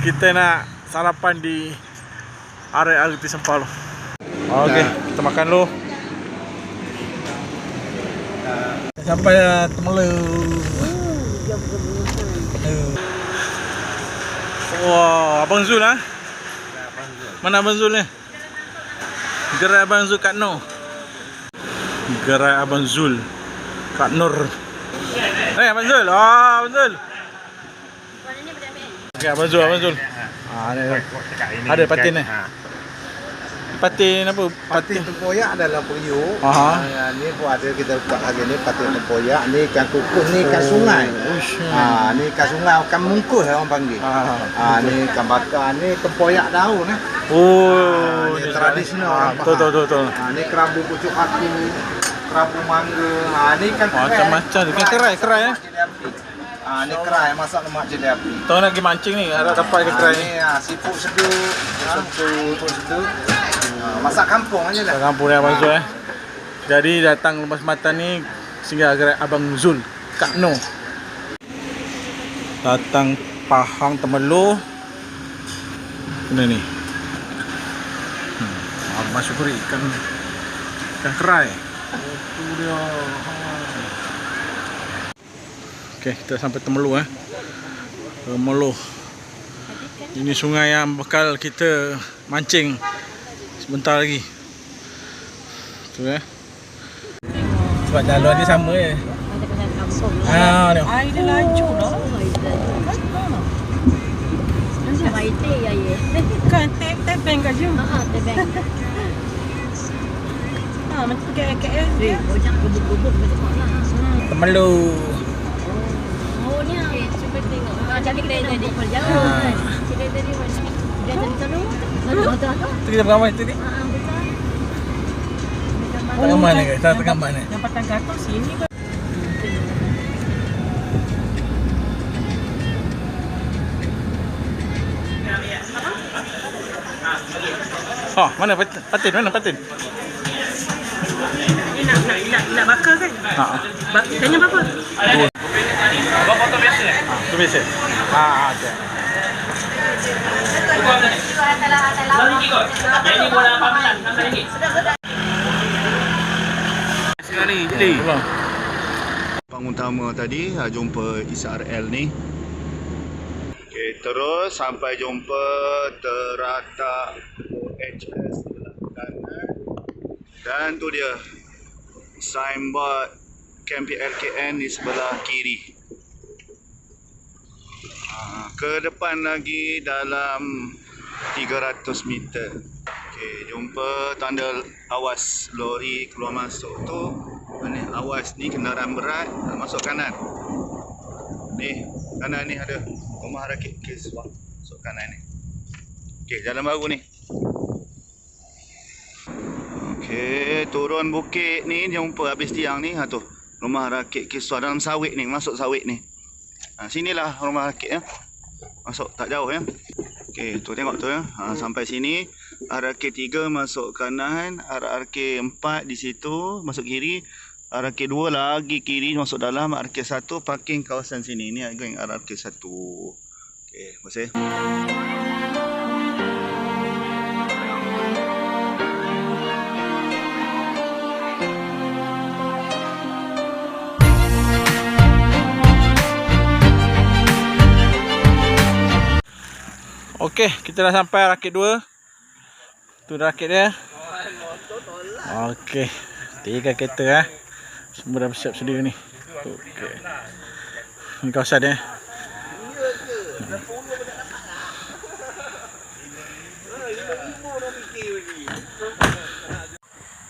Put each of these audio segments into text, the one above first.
Kita nak sarapan di area Arti Sempal. Okey, kita makan dulu. Sampai Temelu. Wah, Abang Zul ah. Mana Abang Zul ni? Gerai Abang Zul Kak Nur. Gerai Abang Zul Kak Nur. Abang Zul. Abang Zul. Okey, Abang Zul, Abang Zul. Ada patin ni. Patin apa? Patin tempoyak adalah periuk. Ni pun ada kita buat lagi ni patin tempoyak. Ni ikan kukus, ni ikan sungai. Ni ikan sungai, ikan mungkus orang panggil. Ni ikan bakar, ni tempoyak daun eh. Ni tradisional. Betul. Ni kerabu pucuk aku, kerabu mangga. Ni ikan macam-macam. Ikan kerai eh. Ni kerai masak lemak cili api. Tahu nak pergi mancing ni, ada dapat ikan kerai ni. Siput sedut, siput sedut. Masak kampung aja dah. Kampung ni Abang Zul eh. Jadi datang Lepas Matan ni singgah gerai Abang Zul Kak Nur. Datang Pahang Temelu. Mana ni? Abang syukuri ikan kerai. Itu dia. Okey, kita sampai Temelu eh. Temelu. Ini sungai yang bakal kita mancing sebentar lagi. Tu eh. Sebab jalan ni sama je. Ni. Air dia laju dah. Kan tebeng kat je. Tebeng. Macam KL dia. Gubuk-gubuk macam mana. Temelu. Oh ni cuba tengok. Jadi kita jadi perjalanan kan. Kita jadi macam dia jadi sana. Betul. Tu kita bergambar itu ni. Tengah mana ke? Tengah mana? Yang Patang Gatot sini ke? Oh, mana patin? Mana patin? Ni nak bakar kan? Tanya berapa? Berapa potong biasa? Tu biasa. Okey. Jadi bola pamelan RM6. Sekarang ni jeli. Pang utama tadi jumpa ISRL ni. Okey, terus sampai jumpa teratak OHS sebelah kanan. Dan tu dia signboard Camp PLKN di sebelah kiri. Ke depan lagi dalam 300 meter. Okey, jumpa tanda awas lori keluar masuk tu. Ni awas ni kenderaan berat masuk kanan. Ni kanan ni ada rumah rakit Kiswah masuk kanan ni. Okey, jalan baru ni. Okey, turun bukit ni jumpa habis tiang ni tu. Rumah rakit Kiswah dalam sawit ni, masuk sawit ni. Sinilah rumah rakit ya. Masuk tak jauh ya. Okey, tu tengok tu ya. Sampai sini RK3 masuk kanan, RK4 di situ masuk kiri, RK2 lagi kiri masuk dalam, RK1 parking kawasan sini. Ni going RK1. Okey, terima kasih. Okey, kita dah sampai rakit 2. Tu rakit dia. Okey. 3 kereta semua dah bersiap sedia ni. Okey. Ni kawasan dia.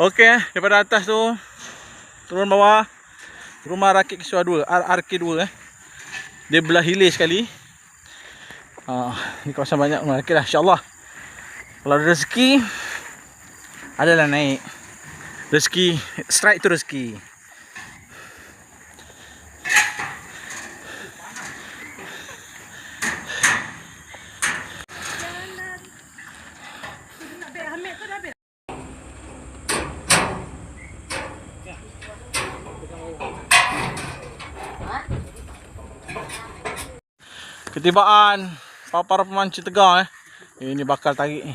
Okey, daripada atas tu turun bawah. Rumah rakit Kiswah 2, RK2 Dia belah hilir sekali. Ni kawasan banyak rumah rakit dah, insya-Allah. Kalau ada rezeki adalah naik. Rezeki, strike tu rezeki. Ketibaan para pemancing tegar ini bakal tarik ni.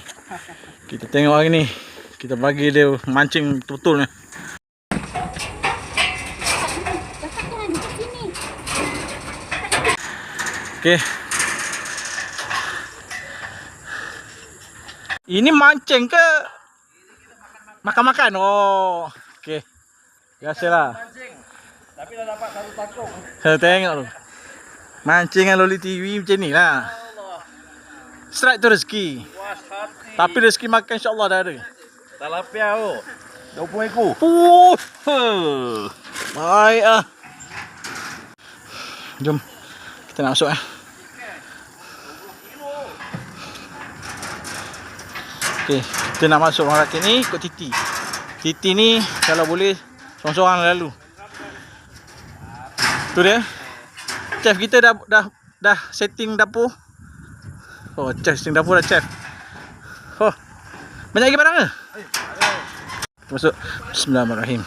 Kita tengok hari ni. Kita bagi dia mancing betul-betul ni. Okey. Ini mancing ke makan-makan? Oh, okey. Biasalah. Tapi dah dapat satu takung. Saya tengok tu. Mancingan Loli TV macam ni lah. Strike tu rezeki. Puas hati. Tapi rezeki makan insya-Allah dah ada. Tak lapia tu. 20 ekor. Baik ah. Jom. Kita nak masuk Okey, kita nak masuk orang rakit ni ikut Titi. Titi ni kalau boleh seorang-seorang lalu. Tu dia. Chef kita dah setting dapur. Oh, chef setting dapur dah chef. Oh. Banyak lagi barang ke? Masuk. Bismillahirrahmanirrahim.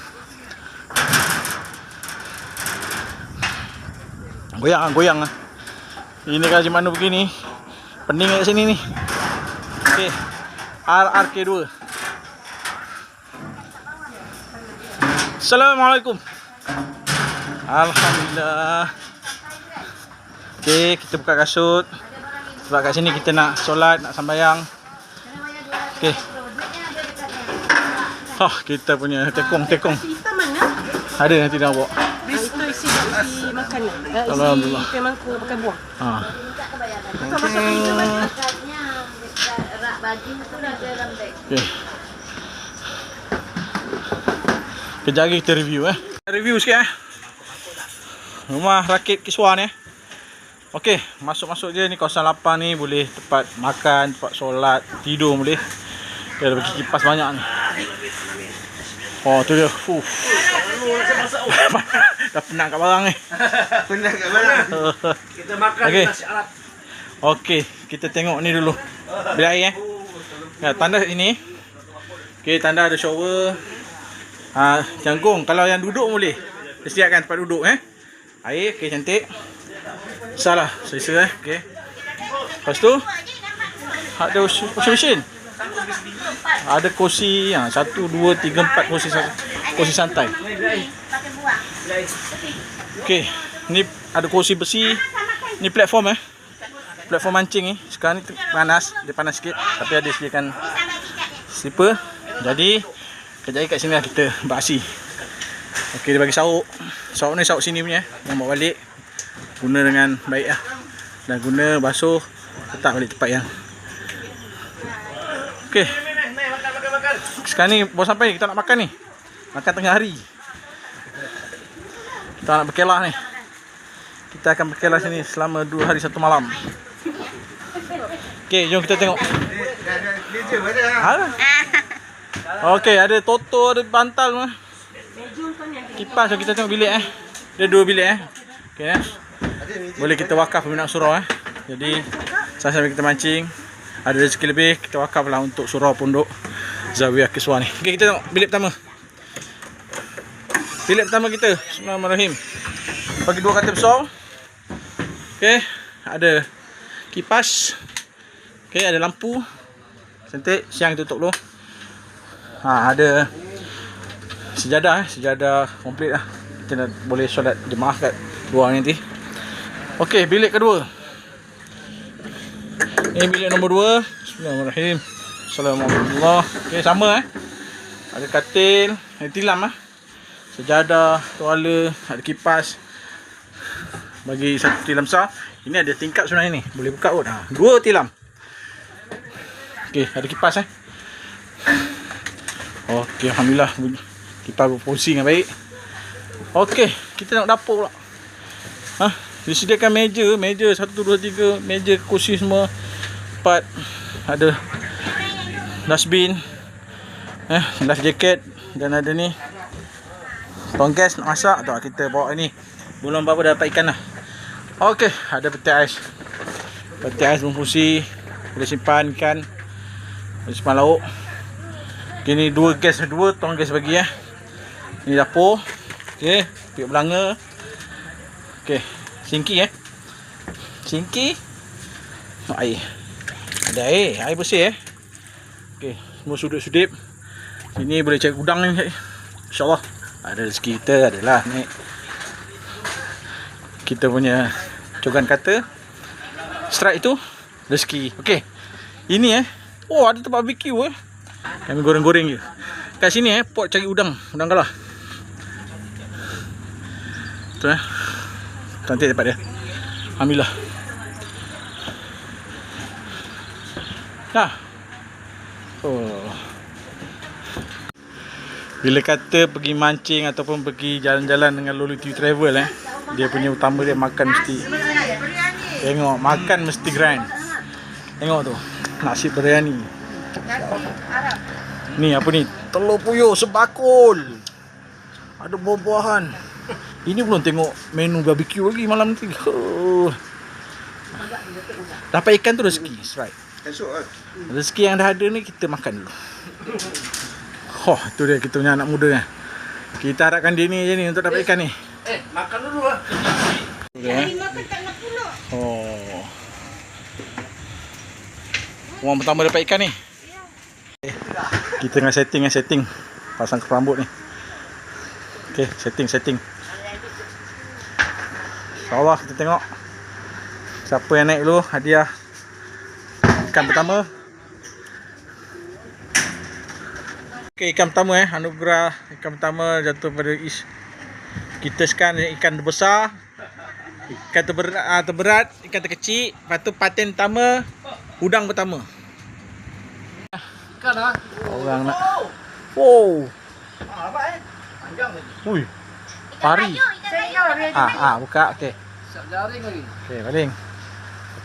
Goyang lah. Ini kalau macam mana begini. Pening kat sini ni. Okey. RRK2. Assalamualaikum. Alhamdulillah. Okey, kita buka kasut. Sebab kat sini kita nak solat, nak sembahyang. Okey. Kita punya tekong. Hitam mana? Ada nanti nak bawa. Itu isi makanan. Alhamdulillah. Isi mangkuk pakai buah. Bukan masuk pintu masuknya rak baju tu dah dalam beg. Okey. Kejap lagi kita review Review sikit rumah rakit Kiswah ni Okey, masuk-masuk je ni kawasan lapang ni, boleh tempat makan, tempat solat, tidur boleh. Dia ada bagi kipas banyak ni. Oh, tu dia. Dah penat kat barang ni. Penat kat mana? Kita makan Okey. nasi Arab. Okey, kita tengok ni dulu. Bilik air Ya, tanda ini. Okey, tanda ada shower. Janggung, kalau yang duduk boleh. Disediakan tempat duduk Air, okey cantik. Salah, selesa okey. Lepas tu ada washing machine. Ada kursi 1 2 3 4 kursi santai. Okey, ni ada kursi besi. Ni platform platform mancing ni. Sekarang ni panas, dia panas sikit tapi ada sediakan slipper. Jadi kejap lagi kat sini lah kita beraksi. Okey, dia bagi sauk. Sauk ni sauk sini punya yang bawa balik. Guna dengan baik dan guna basuh, letak balik tempat yang. Okey. Sekarang ni baru sampai, kita nak makan ni. Makan tengah hari. Kita nak berkelah ni. Kita akan berkelah sini selama 2 hari 1 malam. Okey, jom kita tengok. Okey, ada toto, ada bantal mah. Kipas, kita tengok bilik Dia 2 bilik Okey boleh kita wakaf minat surau Jadi sambil kita mancing, ada rezeki lebih, kita wakaf lah untuk surau pondok Zawiyah Kiswah ni. Okey, kita tengok bilik pertama. Bilik pertama kita. Bismillahirrahmanirrahim. Bagi 2 katil besar. Okey, ada kipas. Okey, ada lampu. Cantik, siang tutup dulu. Ada sejadah sejadah komplit lah. Kita boleh solat jemaah kat luar nanti. Okey, bilik kedua. Ini bilik nombor 2. Bismillahirrahmanirrahim. Assalamualaikum. Okey, sama Ada katil, ada tilam sejadah, tuala, ada kipas. Bagi 1 tilam besar. Ini ada tingkap sebenarnya ni. Boleh buka pun. 2 tilam. Okey, ada kipas Okey, alhamdulillah. Kipas berfungsi dengan baik. Okey, kita tengok dapur pula. Disediakan meja 1 2 3, meja, kursi semua. 4 ada dustbin, life jacket, dan ada ni tong gas nak masak tu kita bawa ni. Belum apa dah dapat ikan lah. Okey, ada peti ais. Peti ais berfungsi, boleh simpan ikan, boleh simpan lauk. Okay, ni 2 gas, 2 tong gas bagi Ni dapur. Okey, piuk belanga. Okey, sinki sinki. Air. Ada air. Air bersih Okey, semua sudut-sudut. Sini boleh cari udang ni. InsyaAllah. Ada rezeki kita adalah ni. Kita punya cogan kata strike itu rezeki. Okey. Ini oh ada tempat barbecue Kami goreng-goreng je. Kat sini pot cari udang galah. Tu cantik tempat dia. Alhamdulillah. Dah. Oh. Bila kata pergi mancing ataupun pergi jalan-jalan dengan Lolly TV Travel dia punya utama dia makan mesti. Tengok makan mesti grand. Tengok tu. Nasi biryani. Ni apa ni? Telur puyuh sebakul. Ada buah-buahan. Ini belum tengok menu barbecue lagi malam nanti. Dapat ikan tu rezeki, right? Rezeki yang dah ada ni kita makan dulu. Tu dia kita punya anak muda Kita harapkan dia ni je ni untuk dapat ikan ni. Makan dulu lah. Makan tak nak pula. Orang pertama dapat ikan ni. Kita tengah setting pasang rambut ni. Okey, setting. InsyaAllah kita tengok siapa yang naik dulu hadiah ikan pertama. Okey, ikan pertama anugerah ikan pertama jatuh pada Is. Kita sekarang ikan besar, ikan terberat, ikan terkecil, lepas tu paten pertama, udang pertama. Ikan lah. Orang nak. Wow. Apa Panjang lagi. Ui. Pari. Buka. Okey. Siap jaring lagi. Okey, baling.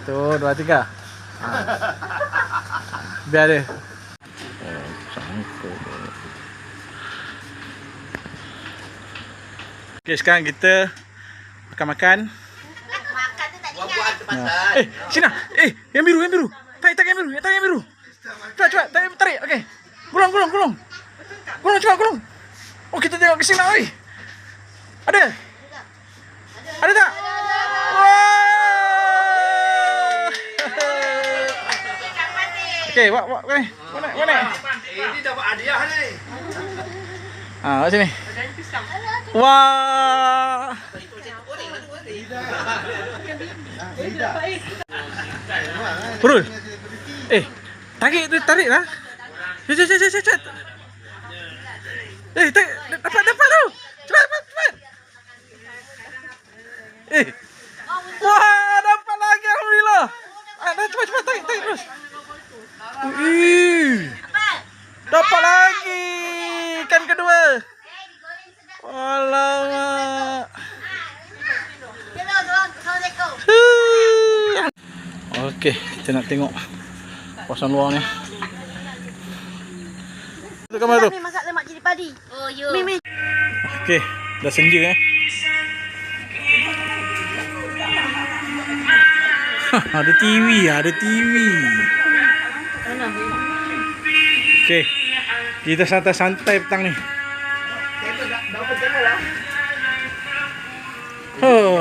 1, 2, 3. Biar dia. Okey, sekarang kita makan. Makan tu tak ingat. Sini. Yang biru. Tarik yang biru. Cepat, tarik. Okey. Gulung. Gulung cepat, gulung. Oh, kita tengok ke sini oi. Ada tak? Wah! Okey, mana? Ini dapat hadiah ni. Kat sini. Wah! Purul. Tarik lah. Cepat. Dapat tu. Cepat. Wah, dapat lagi alhamdulillah. Cepat tarik terus. Dapat lagi ikan kedua. Alamak. Okey, kita nak tengok kawasan luar ni. Tu kamera tu. Masak lemak cili padi. Oh, yo. Okey, dah senja Ada TV. Okey. Kita santai-santai petang ni.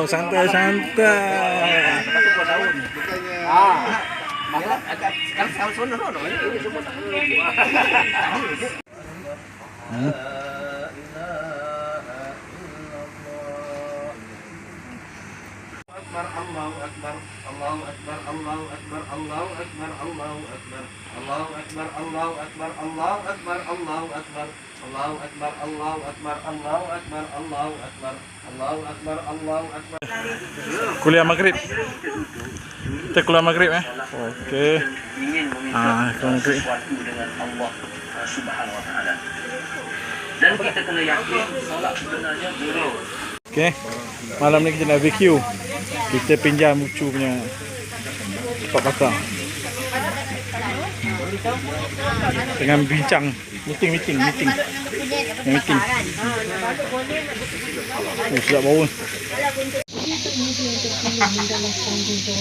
Santai-santai. Sekarang sahur sono. Ini semua tak Allahu Akbar. Kuliah maghrib. Kita keluar maghrib Okey. Keluar maghrib. Dengan Allah Subhanahu Wa Taala. Dan kita kena yakin solat sebenarnya boleh. Okey. Malam ni kita nak barbecue. Kita pinjam Ucu punya tempat bakar. Dengan bincang meeting. Sedap bau.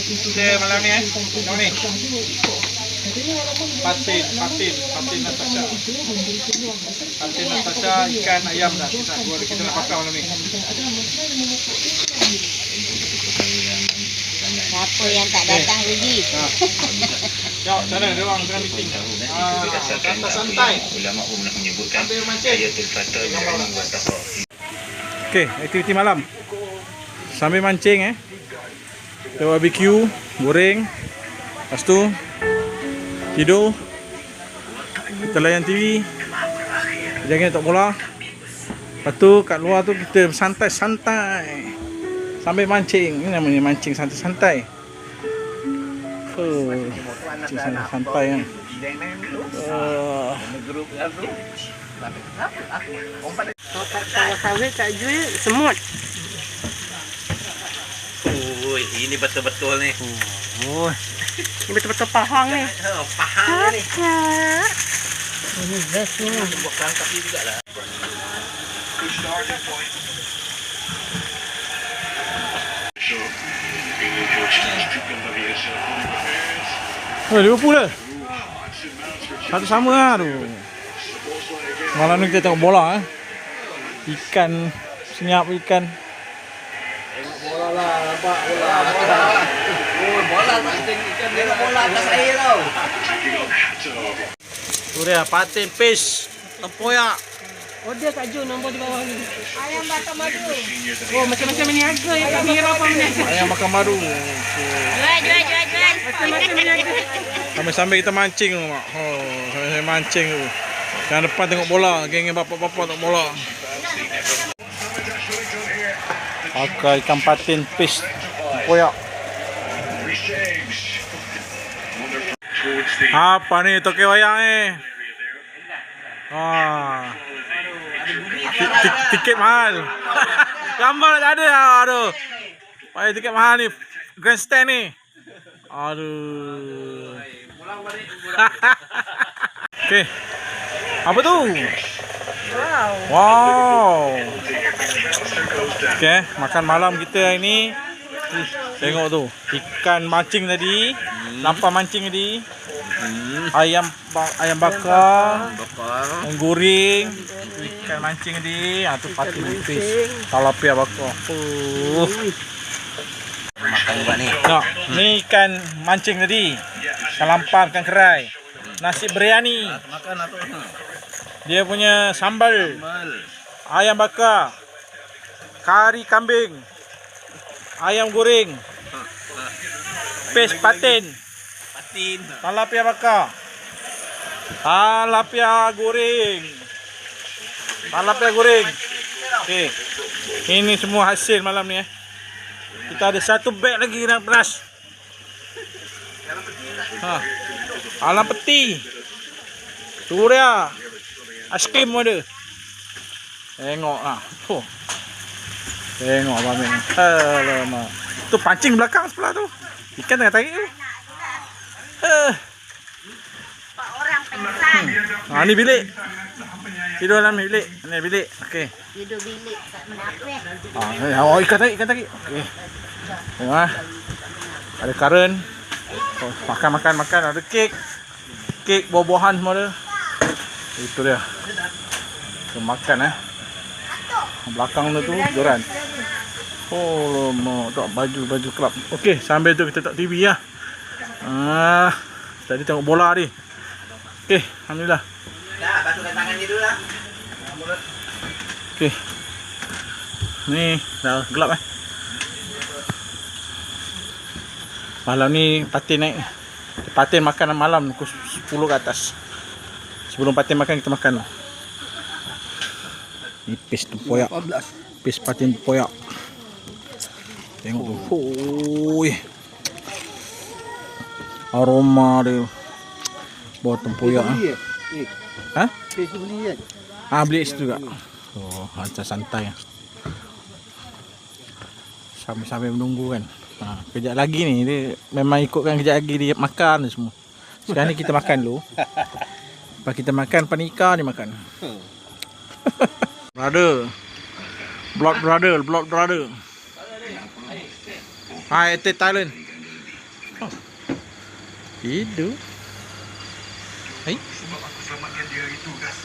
Kita malam ni Malam ni Patin Natasha ikan ayam dah. Kita nak bakar malam ni. Siapa yang tak datang rugi. Jauh sana dia orang tengah meeting. Santai. Ulama pun menyebutkan ayatul fatar bi'ilmi wa taqwa. Okey, aktiviti malam. Sambil mancing kita barbecue, goreng. Lepas tu tidur. Kita layan TV. Jangan tak bola. Lepas tu kat luar tu kita santai-santai sambil mancing. Ini namanya mancing santai-santai. Mancing santai-santai kan. Kalau sawit tak jual semut. Oh, ini betul-betul ni. Oh. Ini betul-betul pahang ni. Pahang ni. Ini best ni. Buat perangkap ni jugalah. Oh, Liverpool lah. Satu sama lah tu. Malam ni kita tengok bola Ikan, senyap ikan. Bola lah, nampak bola. Oh, bola tak ikan tengok bola atas air tau. Tu dia, patin, fish, tempoyak. Order Kak Jo nombor di bawah ni. Ayam bakar madu. Oh, macam-macam niaga yang kami apa niaga. Ayam bakar madu. Jual. Macam-macam niaga. Sambil kita mancing tu, Mak. Oh, sambil mancing tu. Yang depan tengok bola, geng bapak-bapak tengok bola. Pakai ikan patin, fish, tempoyak. Apa ni toke wayang ni? Tiket mahal. Gambar tak ada. Aduh. Payah tiket mahal ni. Grandstand ni. Aduh. Okey. Apa tu? Wow. Okey, makan malam kita hari ni. Tengok tu. Ikan mancing tadi. Lampah mancing tadi. Ayam bakar. Ayam goreng. Ikan mancing tadi. Tu patin fish. Tilapia bakar. Makan buat ni. Tengok, ni ikan mancing tadi. Ikan lampah, ikan kerai. Nasi biryani. Makan apa? Dia punya sambal. Ayam bakar. Kari kambing. Ayam goreng. Fish patin. Tilapia bakar. Tilapia goreng. Okey. Ini semua hasil malam ni Kita ada satu beg lagi nak beras. Alam peti. Tu dia. Aiskrim pun ada. Tengok Tengok abang ni. Alamak. Tu pancing belakang sebelah tu. Ikan tengah tarik tu. Pak orang pengsan. Ni bilik. Tidur dalam bilik. Ni bilik. Okey. Tidur bilik kat menapa? Ikan tarik. Okey. Tengok ada karen. Makan. Ada kek. Kek, buah-buahan semua ada. Itu dia. Kita makan Belakang tu joran. Oh, lama tak baju kelab. Okey, sambil tu kita tengok TV lah. Tadi tengok bola ni. Okey, alhamdulillah. Dah, basuhkan tangan ni dulu lah. Okey. Ni dah gelap Malam ni patin naik. Patin makan malam pukul 10 ke atas. Sebelum patin makan kita makan. Ni pis tempoyak. Pis patin tempoyak. Tengok tu. Oi. Aroma dia. Bau tempoyak Pis beli kan? Beli situ juga. Oh, santai. Sambil menunggu kan. Kejap lagi ni dia memang ikutkan kejap lagi dia makan semua. Sekarang ni kita makan dulu. Lepas kita makan panika ni makan. Blood brother. Hai, Thailand. Itu. Hai.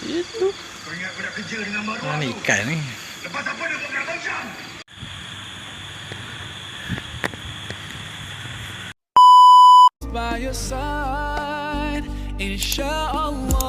Itu. Ni ikan ni. Lepas apa dia buat macam? your side, inshallah.